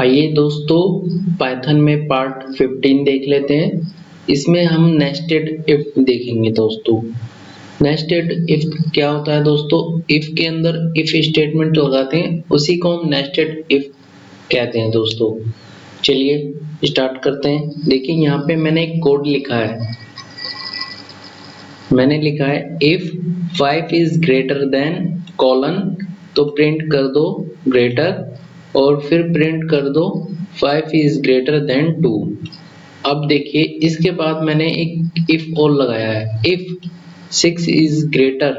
आइए दोस्तों, पाइथन में पार्ट 15 देख लेते हैं। इसमें हम नेस्टेड इफ देखेंगे दोस्तों। नेस्टेड इफ क्या होता है दोस्तों? इफ के अंदर इफ स्टेटमेंट लगाते हैं, उसी को हम नेस्टेड इफ कहते हैं दोस्तों। चलिए स्टार्ट करते हैं। देखिए यहाँ पे मैंने एक कोड लिखा है। मैंने लिखा है if 5 is greater than colon, तो प्रिंट कर दो ग्रेटर, और फिर प्रिंट कर दो 5 इज ग्रेटर देन 2। अब देखिए इसके बाद मैंने एक इफ और लगाया है। इफ 6 इज ग्रेटर,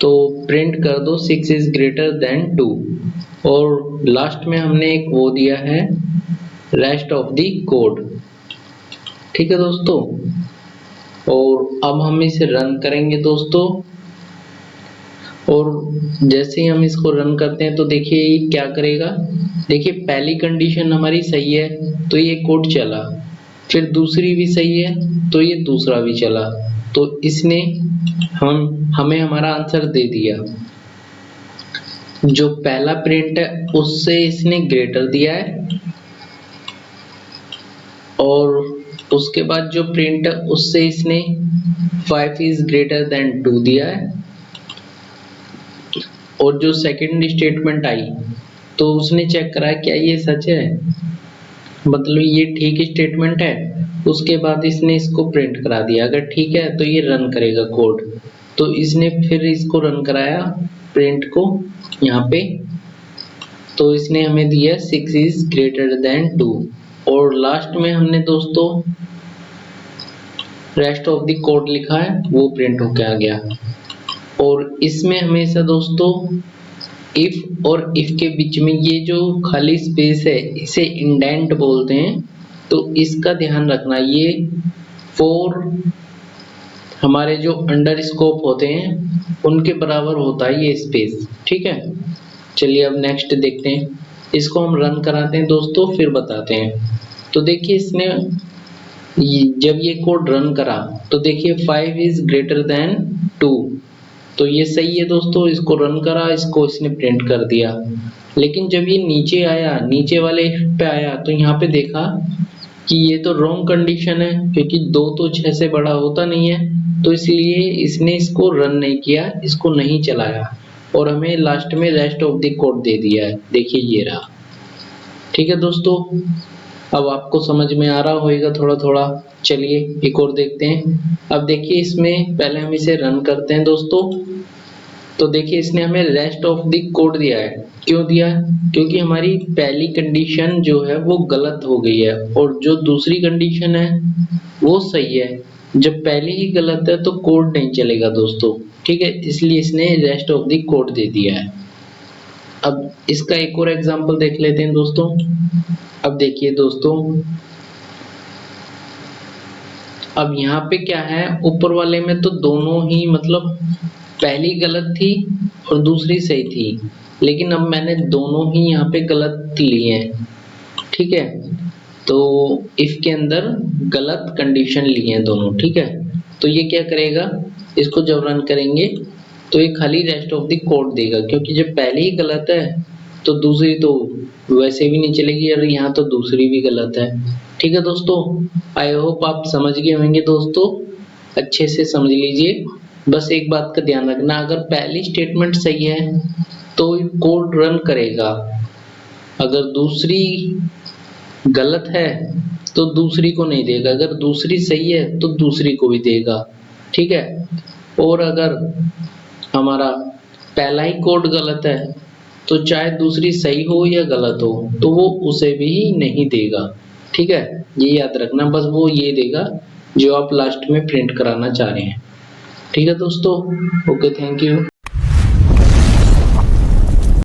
तो प्रिंट कर दो 6 इज ग्रेटर देन 2। और लास्ट में हमने एक वो दिया है रेस्ट ऑफ द कोड। ठीक है दोस्तों, और अब हम इसे रन करेंगे दोस्तों। और जैसे ही हम इसको रन करते हैं तो देखिए ये क्या करेगा। देखिए पहली कंडीशन हमारी सही है तो ये कोड चला, फिर दूसरी भी सही है तो ये दूसरा भी चला, तो इसने हमें हमारा आंसर दे दिया। जो पहला प्रिंट है उससे इसने ग्रेटर दिया है, और उसके बाद जो प्रिंट है उससे इसने 5 इज ग्रेटर देन 2 दिया है। और जो सेकंड स्टेटमेंट आई तो उसने चेक करा क्या ये सच है, मतलब ये ठीक स्टेटमेंट है। उसके बाद इसने इसको प्रिंट करा दिया। अगर ठीक है तो ये रन करेगा कोड, तो इसने फिर इसको रन कराया प्रिंट को यहाँ पे, तो इसने हमें दिया 6 इज ग्रेटर देन 2। और लास्ट में हमने दोस्तों रेस्ट ऑफ द कोड लिखा है, वो प्रिंट होके आ गया। और इसमें हमेशा दोस्तों इफ और इफ के बीच में ये जो खाली स्पेस है इसे इंडेंट बोलते हैं, तो इसका ध्यान रखना। ये फॉर हमारे जो अंडरस्कोप होते हैं उनके बराबर होता है ये स्पेस। ठीक है, चलिए अब नेक्स्ट देखते हैं। इसको हम रन कराते हैं दोस्तों, फिर बताते हैं। तो देखिए इसने जब ये कोड रन करा तो देखिए 5 इज ग्रेटर देन 2, तो ये सही है दोस्तों। इसको रन करा, इसको इसने प्रिंट कर दिया। लेकिन जब ये नीचे आया, नीचे वाले पे आया, तो यहाँ पे देखा कि ये तो रॉन्ग कंडीशन है, क्योंकि 2 तो 6 से बड़ा होता नहीं है, तो इसलिए इसने इसको रन नहीं किया, इसको नहीं चलाया, और हमें लास्ट में रेस्ट ऑफ द कोड दे दिया है। देखिए ये रहा। ठीक है दोस्तों, अब आपको समझ में आ रहा होगा थोड़ा थोड़ा। चलिए एक और देखते हैं। अब देखिए इसमें पहले हम इसे रन करते हैं दोस्तों। तो देखिए इसने हमें रेस्ट ऑफ द कोड दिया है। क्यों दिया? क्योंकि हमारी पहली कंडीशन जो है वो गलत हो गई है, और जो दूसरी कंडीशन है वो सही है। जब पहली ही गलत है तो कोड नहीं चलेगा दोस्तों। ठीक है, इसलिए इसने रेस्ट ऑफ द कोड दे दिया है। अब इसका एक और एग्जांपल देख लेते हैं दोस्तों। अब देखिए दोस्तों, अब यहाँ पे क्या है, ऊपर वाले में तो दोनों ही मतलब पहली गलत थी और दूसरी सही थी, लेकिन अब मैंने दोनों ही यहाँ पे गलत लिए हैं। ठीक है, तो इफ के अंदर गलत कंडीशन लिए हैं दोनों। ठीक है, तो ये क्या करेगा, इसको जब रन करेंगे तो ये खाली रेस्ट ऑफ द कोड देगा, क्योंकि जब पहली ही गलत है तो दूसरी तो वैसे भी नहीं चलेगी, और यहाँ तो दूसरी भी गलत है। ठीक है दोस्तों, आई होप आप समझ गए होंगे दोस्तों। अच्छे से समझ लीजिए। बस एक बात का ध्यान रखना, अगर पहली स्टेटमेंट सही है तो कोड रन करेगा, अगर दूसरी गलत है तो दूसरी को नहीं देगा, अगर दूसरी सही है तो दूसरी को भी देगा। ठीक है, और अगर हमारा पहला ही कोड गलत है तो चाहे दूसरी सही हो या गलत हो तो वो उसे भी नहीं देगा। ठीक है, ये याद रखना। बस वो ये देगा जो आप लास्ट में प्रिंट कराना चाह रहे हैं। ठीक है दोस्तों, ओके, थैंक यू।